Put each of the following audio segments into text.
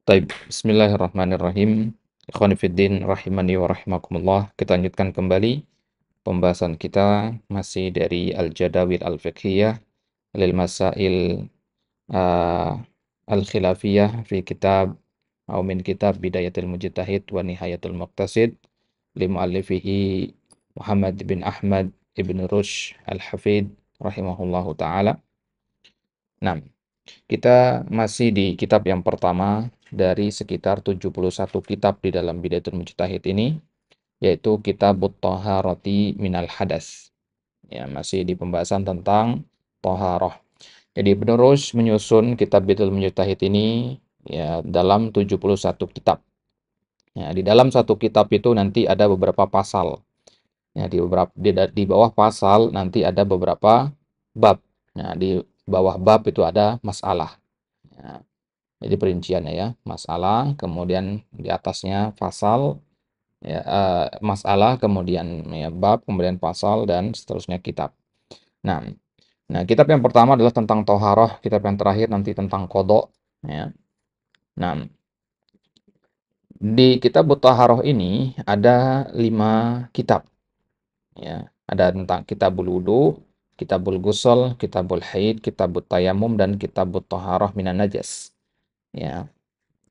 Taib, bismillahirrahmanirrahim. Ikhwani fiddin, rahimani wa rahimakumullah. Kita lanjutkan kembali pembahasan kita masih dari Al-Jadawil Al-Fiqhiyah lil Masail uh, Al-Khilafiyah fi kitab atau min kitab Bidayatul Mujtahid wa Nihayatul Muqtasid li muallifihi Muhammad bin Ahmad ibn Rushd Al-Hafid rahimahullahu taala. Nah, kita masih di kitab yang pertama dari sekitar 71 kitab di dalam Bidayatul Mujtahid ini, yaitu Kitabut Thaharati Minal Hadas. Ya, masih di pembahasan tentang Thaharah. Jadi Ibnu Rushd menyusun kitab Bidayatul Mujtahid ini ya dalam 71 kitab. Ya, di dalam satu kitab itu nanti ada beberapa pasal. Ya, di bawah pasal nanti ada beberapa bab. Ya, di bawah bab itu ada masalah. Ya, jadi perinciannya ya, masalah, kemudian di atasnya fasal, ya, masalah, kemudian ya, bab, kemudian pasal, dan seterusnya kitab. Nah, kitab yang pertama adalah tentang toharoh, kitab yang terakhir nanti tentang kodok. Ya. Nah, di kitab toharoh ini ada 5 kitab. Ya. Ada tentang kitabul wudu, kitabul gusol, kitabul haid, kitabut tayamum, dan kitabut toharoh minan najas. Ya.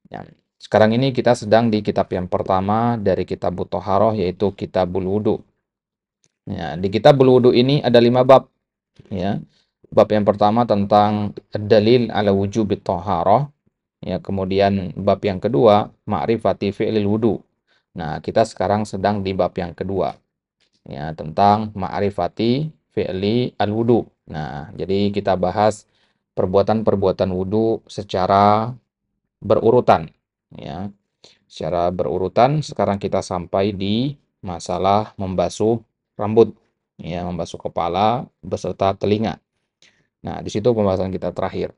Ya. Sekarang ini kita sedang di kitab yang pertama dari kitab Thaharah, yaitu Kitabul Wudu. Ya, di Kitabul Wudu ini ada 5 bab. Ya. Bab yang pertama tentang dalil ala wujubit Thaharah. Ya, kemudian bab yang kedua ma'rifati fi'lil wudu. Nah, kita sekarang sedang di bab yang kedua. Ya, tentang ma'rifati fi'li al-wudu. Nah, jadi kita bahas perbuatan-perbuatan wudu secara berurutan. Ya, secara berurutan sekarang kita sampai di masalah membasuh rambut, ya, membasuh kepala beserta telinga. Nah, di situ pembahasan kita terakhir.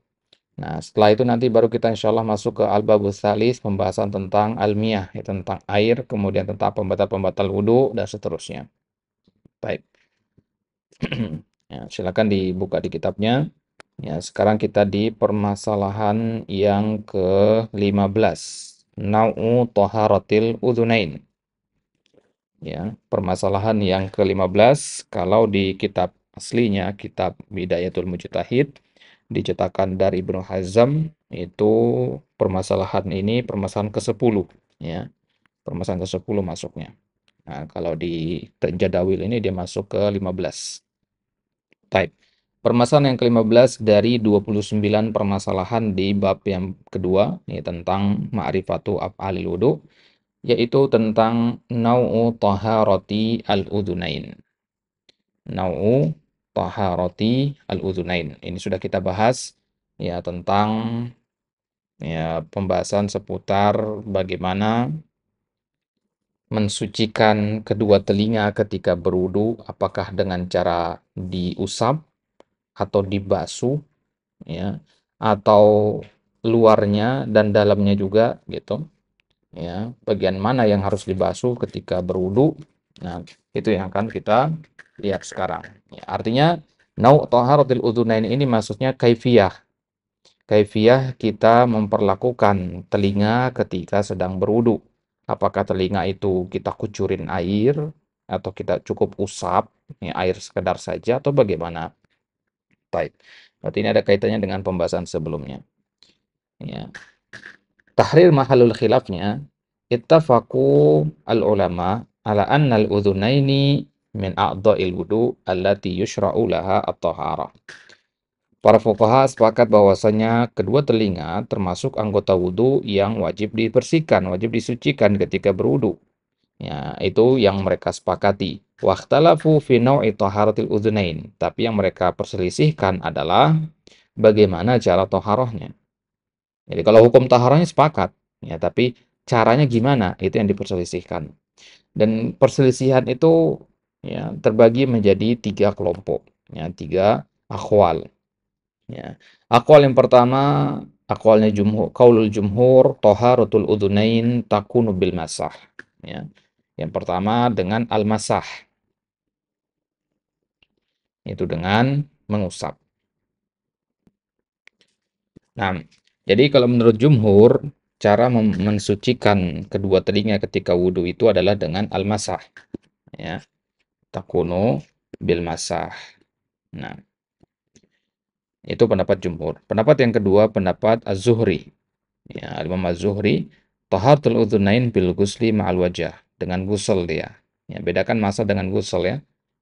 Nah, setelah itu nanti baru kita insya Allah masuk ke al-babus salis, pembahasan tentang almiyah, ya, tentang air, kemudian tentang pembatal-pembatal wudhu, dan seterusnya. Baik. Ya, silakan dibuka di kitabnya. Ya, sekarang kita di permasalahan yang ke-15. Nau'u taharatil udhunain. Ya, permasalahan yang ke-15, kalau di kitab aslinya, kitab Bidayatul Mujtahid, dicetakan dari Ibnu Hazm, itu permasalahan ini permasalahan ke-10, ya. Permasalahan ke-10 masuknya. Nah, kalau di Jadawil ini dia masuk ke 15. Type. Permasalahan yang ke-15 dari 29 permasalahan di bab yang kedua, ini tentang ma'rifatu af'alil wudu, yaitu tentang nau'u taharati al-udhunain. Nau'u taharati al-udhunain. Ini sudah kita bahas ya tentang ya pembahasan seputar bagaimana mensucikan kedua telinga ketika berwudu, apakah dengan cara diusap atau dibasuh, ya, atau luarnya dan dalamnya juga gitu. Ya, bagian mana yang harus dibasuh ketika berwudu. Nah, itu yang akan kita lihat sekarang. Ya, artinya nau' taharatil udhunain ini maksudnya kaifiyah. Kaifiyah kita memperlakukan telinga ketika sedang berwudu. Apakah telinga itu kita kucurin air atau kita cukup usap, ya, air sekedar saja atau bagaimana? Baik. Berarti ini ada kaitannya dengan pembahasan sebelumnya. Ya. Tahrir mahalul khilafnya, ittafaqu al-ulama ala anna al-udhunaini min a'dha'il wudu allati yushra'u laha at-taharah. Para fuqaha sepakat bahwasanya kedua telinga termasuk anggota wudu yang wajib dibersihkan, wajib disucikan ketika berwudu. Ya, itu yang mereka sepakati. Wakhtalafu fi naw'i taharatil udhunain. Tapi yang mereka perselisihkan adalah bagaimana cara taharahnya. Jadi kalau hukum taharahnya sepakat, ya, tapi caranya gimana itu yang diperselisihkan. Dan perselisihan itu ya terbagi menjadi 3 kelompok, ya, 3 akwal. Ya. Akwal yang pertama, akwalnya jumhur, qaulul jumhur, taharatul udhunain takunu bil masah. Ya. Yang pertama dengan al-masah, itu dengan mengusap. Nah, jadi kalau menurut jumhur, cara mensucikan kedua telinga ketika wudhu itu adalah dengan al-masah, ya. Takunu bil masah. Nah, itu pendapat jumhur. Pendapat yang kedua, pendapat Az-Zuhri. Ya, Imam Az-Zuhri, taharatul udhunain bil gusli ma'al wajah. Dengan gusel dia. Ya, bedakan masah dengan gusel ya.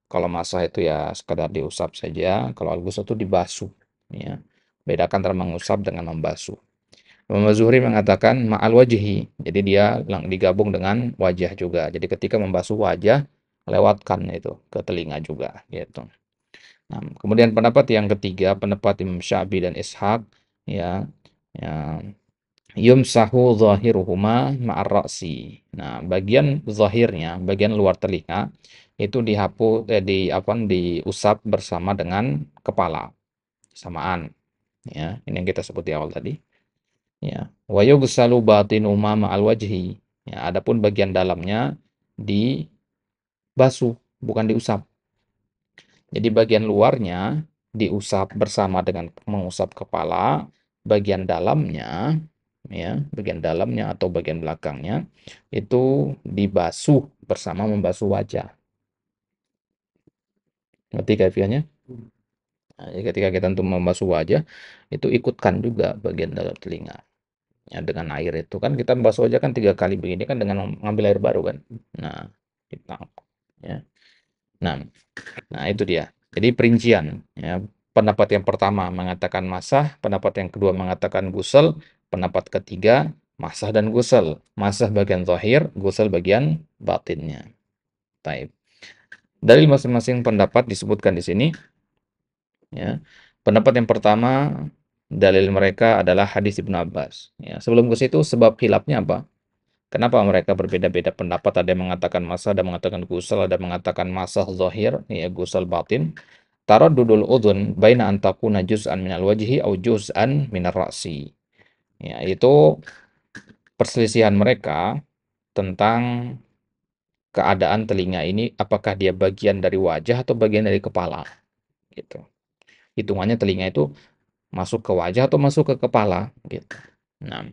Kalau masah itu ya sekadar diusap saja. Kalau al-gusel itu dibasuh. Ya. Bedakan antara mengusap dengan membasuh. Imam Az-Zuhri mengatakan ma'al wajhi. Jadi dia digabung dengan wajah juga. Jadi ketika membasuh wajah, lewatkan itu ke telinga juga. Gitu. Nah, kemudian pendapat yang ketiga, pendapat Imam Syafi'i dan Ishaq, ya, ya, yumsahu zahiruhuma ma'ar ra'si. Nah, bagian zahirnya, bagian luar telinga itu diusap bersama dengan kepala, samaan. Ya, ini yang kita sebut di awal tadi. Ya, wa yughsalu batinuma ma'al wajhi. Ya, adapun bagian dalamnya dibasuh, bukan diusap. Jadi bagian luarnya diusap bersama dengan mengusap kepala, bagian dalamnya, ya, bagian dalamnya atau bagian belakangnya itu dibasuh bersama membasuh wajah. Ngerti kaifiahnya? Nah, jadi ketika kita untuk membasuh wajah, itu ikutkan juga bagian dalam telinga. Ya, dengan air itu kan kita membasuh wajah kan 3 kali begini kan dengan mengambil air baru kan. Nah, kita, ya. Nah, itu dia. Jadi perincian, ya. Pendapat yang pertama mengatakan masah, pendapat yang kedua mengatakan gusel, pendapat ketiga masah dan gusel. Masah bagian zahir, gusel bagian batinnya. Taib. Dalil masing-masing pendapat disebutkan di sini, ya. Pendapat yang pertama, dalil mereka adalah hadis Ibnu Abbas. Ya, sebelum ke situ sebab khilafnya apa? Kenapa mereka berbeda-beda pendapat? Ada yang mengatakan masah, ada yang mengatakan gusel, ada yang mengatakan masah zahir, ya gusel batin. Taraddudul udhun baina an takuna juz'an minal wajhi au juz'an minar ra'si. Ya, itu perselisihan mereka tentang keadaan telinga ini apakah dia bagian dari wajah atau bagian dari kepala gitu. Hitungannya telinga itu masuk ke wajah atau masuk ke kepala gitu. Nah,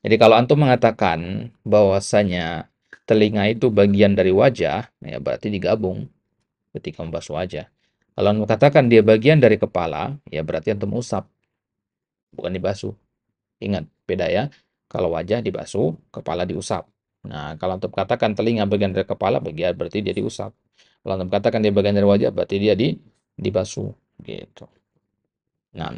jadi kalau antum mengatakan bahwasanya telinga itu bagian dari wajah, ya berarti digabung ketika membasuh wajah. Kalau antum katakan dia bagian dari kepala, ya berarti antum usap, bukan dibasuh. Ingat, beda ya. Kalau wajah dibasuh, kepala diusap. Nah, kalau antum katakan telinga bagian dari kepala, berarti dia diusap. Kalau antum katakan dia bagian dari wajah, berarti dia dibasuh. Gitu. Nah,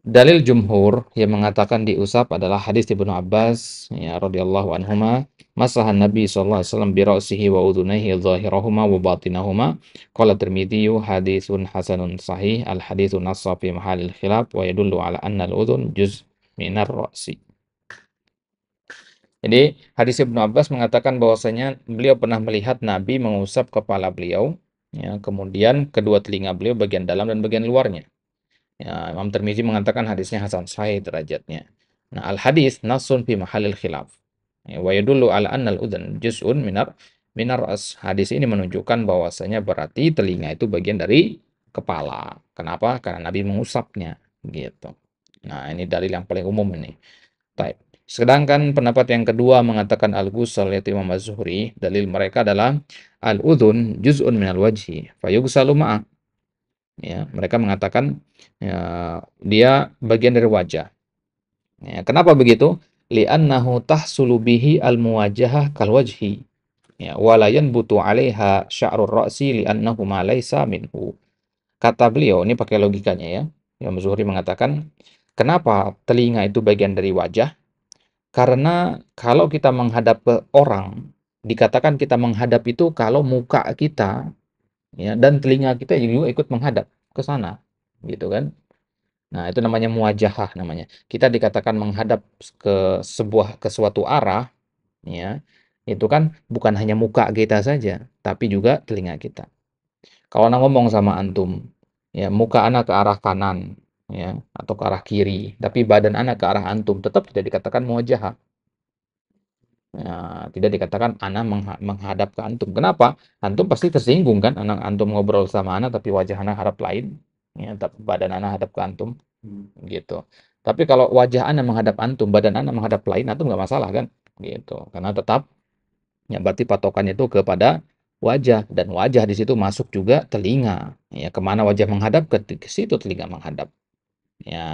dalil jumhur yang mengatakan diusap adalah hadis Ibnu Abbas ya radhiyallahu anhuma, masahan Nabi sallallahu alaihi wasallam bi ra'sihi wa udhunayhi dhahirahuma wa batinahuma. Qala Tirmidzi haditsun hasanun sahih. Al haditsu nassa fi mahallil khilaf wa yadullu ala anna al udhun juz' minar ra'si. Jadi hadis Ibnu Abbas mengatakan bahwasanya beliau pernah melihat Nabi mengusap kepala beliau, ya, kemudian kedua telinga beliau bagian dalam dan bagian luarnya. Ya, Imam Tirmizi mengatakan hadisnya hasan sahih derajatnya. Nah, al-hadis nasun fi mahallil khilaf. Ya, wa yadullu ala anna al-udhun juz'un minar ras. Hadis ini menunjukkan bahwasanya berarti telinga itu bagian dari kepala. Kenapa? Karena Nabi mengusapnya gitu. Nah, ini dalil yang paling umum ini. Baik. Sedangkan pendapat yang kedua mengatakan al-ghusl yaitu Imam Az-Zuhri, dalil mereka adalah al-udhun juz'un minal wajhi fayughsalu ma'a. Ya, mereka mengatakan ya, dia bagian dari wajah. Ya, kenapa begitu? Li'annahu tahsulu bihi al-muwajahah kal wajhi. Ya, wala yanbutu 'alaiha sya'rur ra'si li'annahu ma laisa minhu. Kata beliau, ini pakai logikanya ya. Imam Zuhri mengatakan, kenapa telinga itu bagian dari wajah? Karena kalau kita menghadap ke orang, dikatakan kita menghadap itu kalau muka kita ya dan telinga kita juga ikut menghadap ke sana gitu kan. Nah, itu namanya muwajahah namanya. Kita dikatakan menghadap ke suatu arah ya. Itu kan bukan hanya muka kita saja, tapi juga telinga kita. Kalau anak ngomong sama antum, ya muka anak ke arah kanan ya atau ke arah kiri, tapi badan anak ke arah antum, tetap tidak dikatakan muwajahah. Ya, tidak dikatakan anak menghadap ke antum. Kenapa? Antum pasti tersinggung kan, anak antum ngobrol sama anak tapi wajah anak hadap lain, ya, tapi badan anak hadap ke antum, gitu. Tapi kalau wajah Anda menghadap antum, badan Anda menghadap lain, antum nggak masalah kan? Gitu. Karena tetap ya berarti patokannya itu kepada wajah dan wajah di situ masuk juga telinga. Ya, kemana wajah menghadap ke situ telinga menghadap. Ya,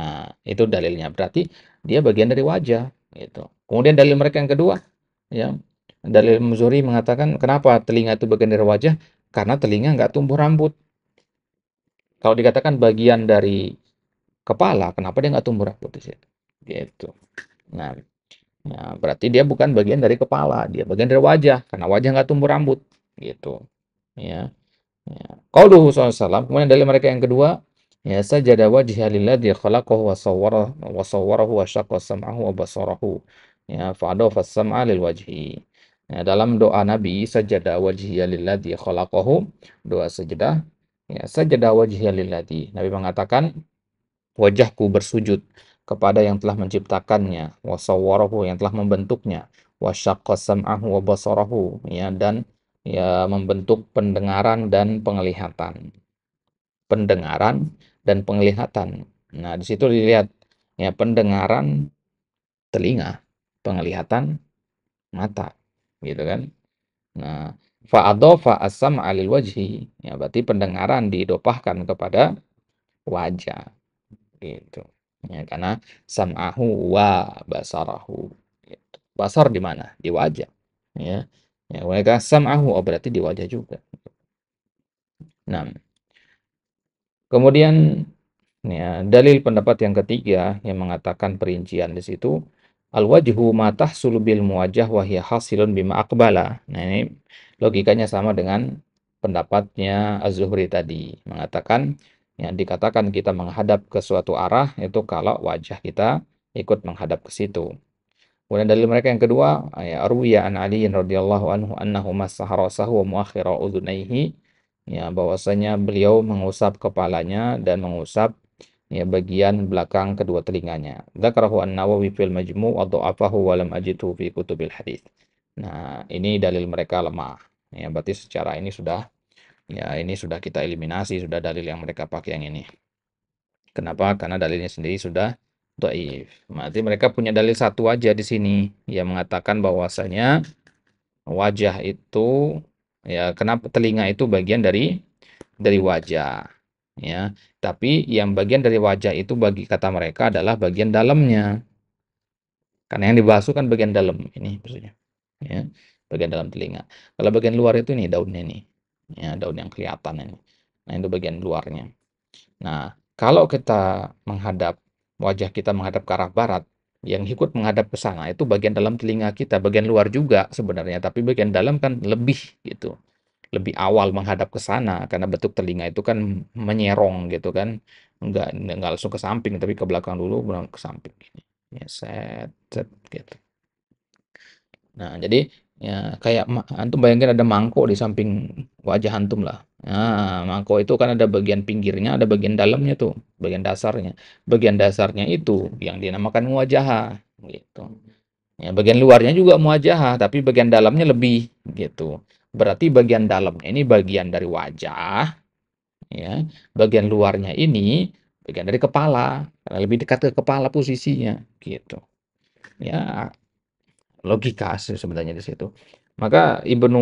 itu dalilnya. Berarti dia bagian dari wajah gitu. Kemudian dalil mereka yang kedua, ya. Dalil Muzuri mengatakan kenapa telinga itu bagian dari wajah? Karena telinga nggak tumbuh rambut. Kalau dikatakan bagian dari kepala, kenapa dia nggak tumbuh rambut di situ? Gitu. Nah, ya, berarti dia bukan bagian dari kepala, dia bagian dari wajah, karena wajah nggak tumbuh rambut, gitu. Ya, ya. Qauluhu SAW, kemudian dari mereka yang kedua, ya sajada wajhiha lilladzi khalaqahu wa sawwarahu wa syaqqa sam'ahu wa basarahu. Ya, fa'adafa as-sam'a lil wajhi. Ya, dalam doa Nabi sajada wajhiya lilladzi khalaqahu, doa sajadah, ya sajada wajhiya lilladzi. Nabi mengatakan wajahku bersujud kepada yang telah menciptakannya, wa sawwarahu yang telah membentuknya, wa syaqqa sam'ahu wa basarahu ya dan ya membentuk pendengaran dan penglihatan. Pendengaran dan penglihatan. Nah, di situ dilihat ya pendengaran telinga, penglihatan mata, gitu kan. Nah, fa adhafa as-sam'a lil wajhi, ya berarti pendengaran diidopahkan kepada wajah. Gitu. Ya, karena sam'ahu wa basarahu. Gitu. Basar di mana? Di wajah. Ya. Ya, mereka sam'ahu oh berarti di wajah juga. Nah, kemudian ya, dalil pendapat yang ketiga yang mengatakan perincian di situ al-wajhu ma tahsulu bil muwajjah wa hiya hasilun bima aqbala. Nah, ini logikanya sama dengan pendapatnya Az-Zuhri tadi, mengatakan yang dikatakan kita menghadap ke suatu arah itu kalau wajah kita ikut menghadap ke situ. Kemudian dalil mereka yang kedua, ya Arwiya an Ali radhiyallahu anhu annahu massaha rasahu wa muakhira udhunaihi, ya bahwasanya beliau mengusap kepalanya dan mengusap ya bagian belakang kedua telinganya. Dzakarahu an-Nawawi fil Majmu' wa dha'afahu wa lam ajidhu fi kutubil hadits. Nah, ini dalil mereka lemah. Ya, berarti secara ini sudah ya ini sudah kita eliminasi, sudah dalil yang mereka pakai yang ini. Kenapa? Karena dalilnya sendiri sudah dhaif. Berarti mereka punya dalil satu aja di sini yang mengatakan bahwasanya wajah itu ya kenapa telinga itu bagian dari wajah ya. Tapi yang bagian dari wajah itu bagi kata mereka adalah bagian dalamnya. Karena yang dibahas itu kan bagian dalam ini maksudnya. Ya, bagian dalam telinga. Kalau bagian luar itu nih daunnya nih. Ya, daun yang kelihatan ini. Nah, itu bagian luarnya. Nah, kalau kita menghadap, wajah kita menghadap ke arah barat, yang ikut menghadap ke sana itu bagian dalam telinga kita, bagian luar juga sebenarnya, tapi bagian dalam kan lebih gitu. Lebih awal menghadap ke sana karena bentuk telinga itu kan menyerong gitu kan. Enggak langsung ke samping tapi ke belakang dulu baru ke samping gini. Ya, set, set gitu. Nah, jadi ya kayak antum bayangin ada mangkok di samping wajah antum lah. Nah, mangkok itu kan ada bagian pinggirnya, ada bagian dalamnya tuh, bagian dasarnya. Bagian dasarnya itu yang dinamakan muwajahah gitu. Ya, bagian luarnya juga muwajahah, tapi bagian dalamnya lebih gitu. Berarti bagian dalamnya ini bagian dari wajah, ya. Bagian luarnya ini bagian dari kepala, karena lebih dekat ke kepala posisinya gitu. Ya, logika sih sebenarnya di situ. Maka Ibnu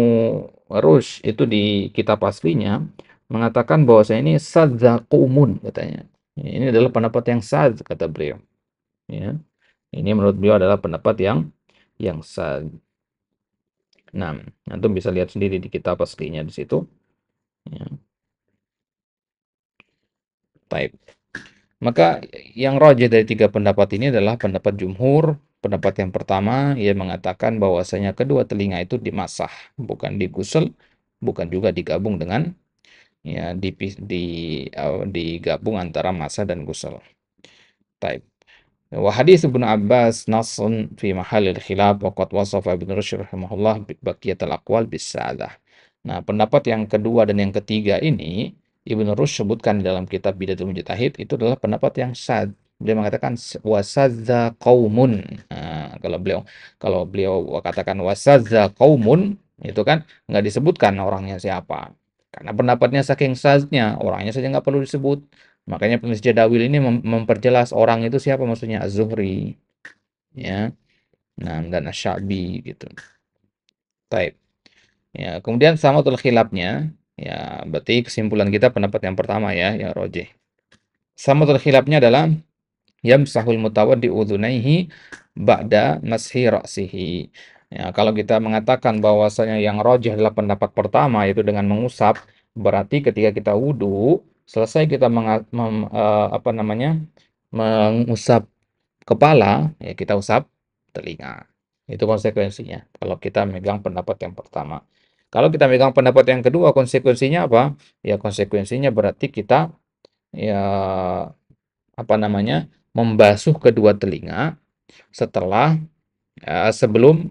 Rushd itu di kitab aslinya mengatakan bahwasanya ini sadzza qaumun katanya. Ini adalah pendapat yang saz kata beliau, ya. Ini menurut beliau adalah pendapat yang saz. Nah, antum bisa lihat sendiri di kitab aslinya di situ, ya. Baik. Maka yang rajih dari tiga pendapat ini adalah pendapat jumhur. Pendapat yang pertama, ia mengatakan bahwasanya kedua telinga itu dimasah, bukan digusel, bukan juga digabung dengan ya digabung antara masah dan gusel. Baik. Wa hadis Ibnu Abbas nassun fi mahallil khilaf wa qad wasafa Ibnu Rusyd rahimahullah baqiyatul aqwal bis-sa'dah. Nah, pendapat yang kedua dan yang ketiga ini Ibnu Rusyd sebutkan di dalam kitab Bidatul Mujtahid itu adalah pendapat yang sad. Beliau mengatakan wasadza qaumun. Nah, kalau beliau katakan wasadza qaumun itu kan nggak disebutkan orangnya siapa. Karena pendapatnya saking sadnya, orangnya saja nggak perlu disebut. Makanya penulis Jadawil ini memperjelas orang itu siapa maksudnya Az-Zuhri, ya. Nah, dan Asy-Sya'bi gitu. Taib. Ya, kemudian samatul khilafnya, ya berarti kesimpulan kita pendapat yang pertama ya, yang rojih. Samatul khilafnya adalah yamsahul mutawaddi udhunaihi ba'da mashi ra'sihi. Ya, kalau kita mengatakan bahwasanya yang rojih adalah pendapat pertama yaitu dengan mengusap, berarti ketika kita wudhu, selesai kita apa namanya? Mengusap kepala, ya kita usap telinga. Itu konsekuensinya. Kalau kita megang pendapat yang pertama. Kalau kita megang pendapat yang kedua, konsekuensinya apa? Ya konsekuensinya berarti kita ya apa namanya? Membasuh kedua telinga setelah sebelum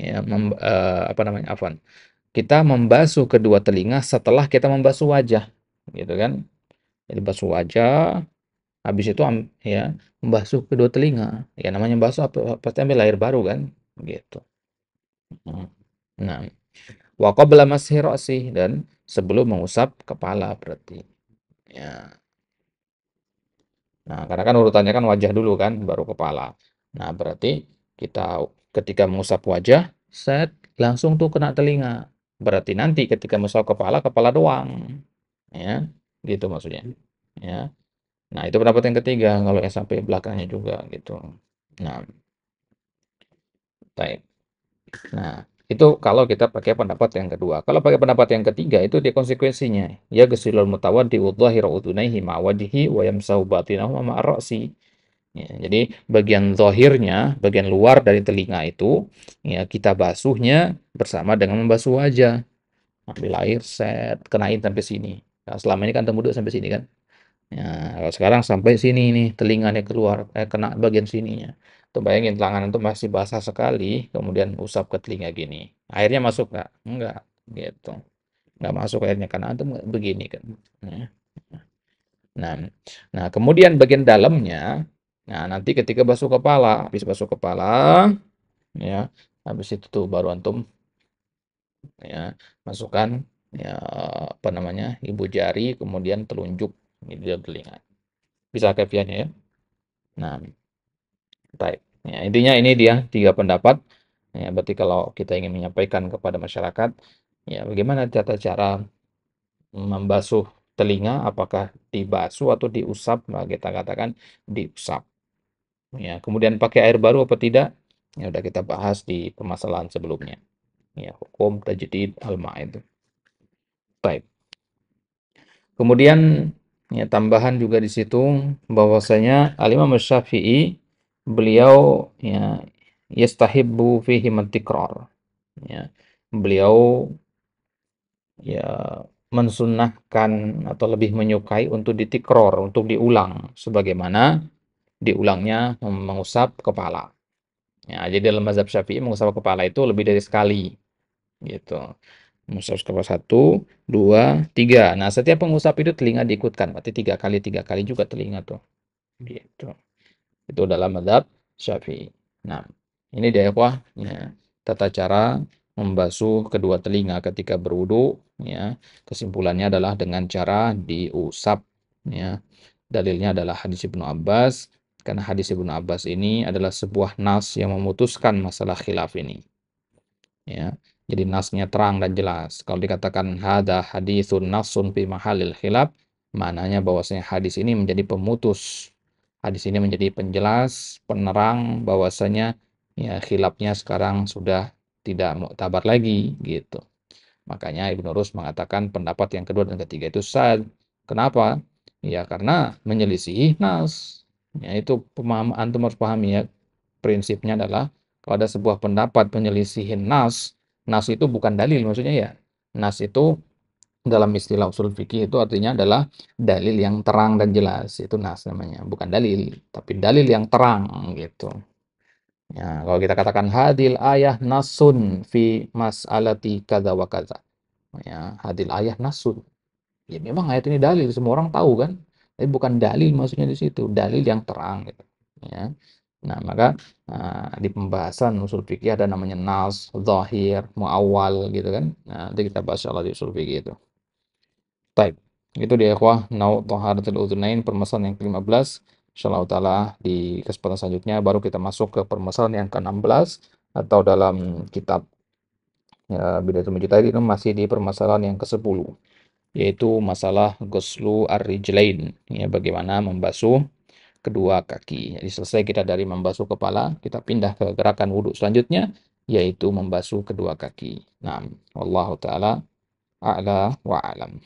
ya apa namanya? Afwan. Kita membasuh kedua telinga setelah kita membasuh wajah, gitu kan? Jadi basuh wajah, habis itu ya membasuh kedua telinga. Ya namanya basuh pasti ambil air baru kan, gitu. Hmm. Nah, wa qabla mashi ra'si dan sebelum mengusap kepala berarti. Ya. Nah, karena kan urutannya kan wajah dulu kan, baru kepala. Nah, berarti kita ketika mengusap wajah, set langsung tuh kena telinga. Berarti nanti ketika mengusap kepala, kepala doang. Ya, gitu maksudnya. Ya. Nah, itu pendapat yang ketiga kalau yang sampai belakangnya juga gitu. Nah, baik. Nah, itu kalau kita pakai pendapat yang kedua. Kalau pakai pendapat yang ketiga itu dia konsekuensinya. Ya ghasilul mutawaddi wa dhahira udhunaihi ma wajhihi wa yamsahu batinahu ma ra'si. Ya, jadi bagian zahirnya, bagian luar dari telinga itu ya kita basuhnya bersama dengan membasuh wajah. Ambil air, set, kenain sampai sini. Nah, selama ini kan temu duduk sampai sini kan. Ya, kalau sekarang sampai sini nih telinganya keluar, kena bagian sininya. Tuh bayangin tangan itu masih basah sekali, kemudian usap ke telinga gini. Airnya masuk nggak? Enggak, gitu. Nggak masuk airnya karena antum begini kan. Ya. Nah, nah kemudian bagian dalamnya, nah nanti ketika basuh kepala, habis basuh kepala, ya, habis itu tuh baru antum ya masukkan ya apa namanya ibu jari, kemudian telunjuk di dalam telinga. Bisa kefiannya ya. Nah, baik. Ya, intinya ini dia tiga pendapat. Ya, berarti kalau kita ingin menyampaikan kepada masyarakat, ya bagaimana tata cara membasuh telinga, apakah dibasuh atau diusap? Nah, kita katakan diusap. Ya, kemudian pakai air baru apa tidak? Ya udah kita bahas di permasalahan sebelumnya. Ya, hukum tajdid al-ma' itu. Baik. Kemudian ya tambahan juga di situ bahwasanya Al-Imam Syafi'i beliau ya yastahibbu fihi tikrar. Ya. Beliau ya mensunnahkan atau lebih menyukai untuk ditikror, untuk diulang sebagaimana diulangnya mengusap kepala. Ya, jadi dalam mazhab Syafi'i mengusap kepala itu lebih dari sekali gitu. Mengusap kepala satu, dua, tiga. Nah, setiap pengusap itu telinga diikutkan, berarti tiga kali juga telinga tuh. Gitu. Itu dalam mazhab Syafi'i. Nah, ini dia ya, tata cara membasuh kedua telinga ketika berwudu ya. Kesimpulannya adalah dengan cara diusap ya. Dalilnya adalah hadis Ibnu Abbas karena hadis Ibnu Abbas ini adalah sebuah nas yang memutuskan masalah khilaf ini ya. Jadi nasnya terang dan jelas. Kalau dikatakan hada hadisun nasun fi mahalil khilaf, maknanya bahwasanya hadis ini menjadi pemutus. Hadis ini menjadi penjelas, penerang bahwasanya ya khilafnya sekarang sudah tidak muktabar lagi gitu. Makanya Ibnu Rus mengatakan pendapat yang kedua dan ketiga itu sad. Kenapa? Ya karena menyelisihi nas. Ya itu pemahaman antum harus pahami ya. Prinsipnya adalah kalau ada sebuah pendapat penyelisihin nas, nas itu bukan dalil maksudnya ya. Nas itu dalam istilah usul fikih itu artinya adalah dalil yang terang dan jelas. Itu nas namanya, bukan dalil, tapi dalil yang terang gitu. Ya, kalau kita katakan hadil ayah nasun fi mas'alati kadza wa kadza. Ya, hadil ayah nasun. Ya memang ayat ini dalil, semua orang tahu kan. Tapi bukan dalil maksudnya di situ, dalil yang terang gitu. Ya. Nah, maka di pembahasan usul fikih ada namanya nas, zahir, muawwal gitu kan. Nah, nanti kita bahas insyaallah di usul fikih itu. Baik. Itu dia ikhwah, nau taharatul udzunain permasalahan yang ke-15. Insyaallah taala di kesempatan selanjutnya baru kita masuk ke permasalahan yang ke-16 atau dalam kitab Bidayatul Mujtahid itu masih di permasalahan yang ke-10, yaitu masalah ghuslu ar-rijlain, ya bagaimana membasuh kedua kaki. Jadi selesai kita dari membasuh kepala, kita pindah ke gerakan wudhu selanjutnya, yaitu membasuh kedua kaki. Nah, wallahu taala a'la wa a'lam.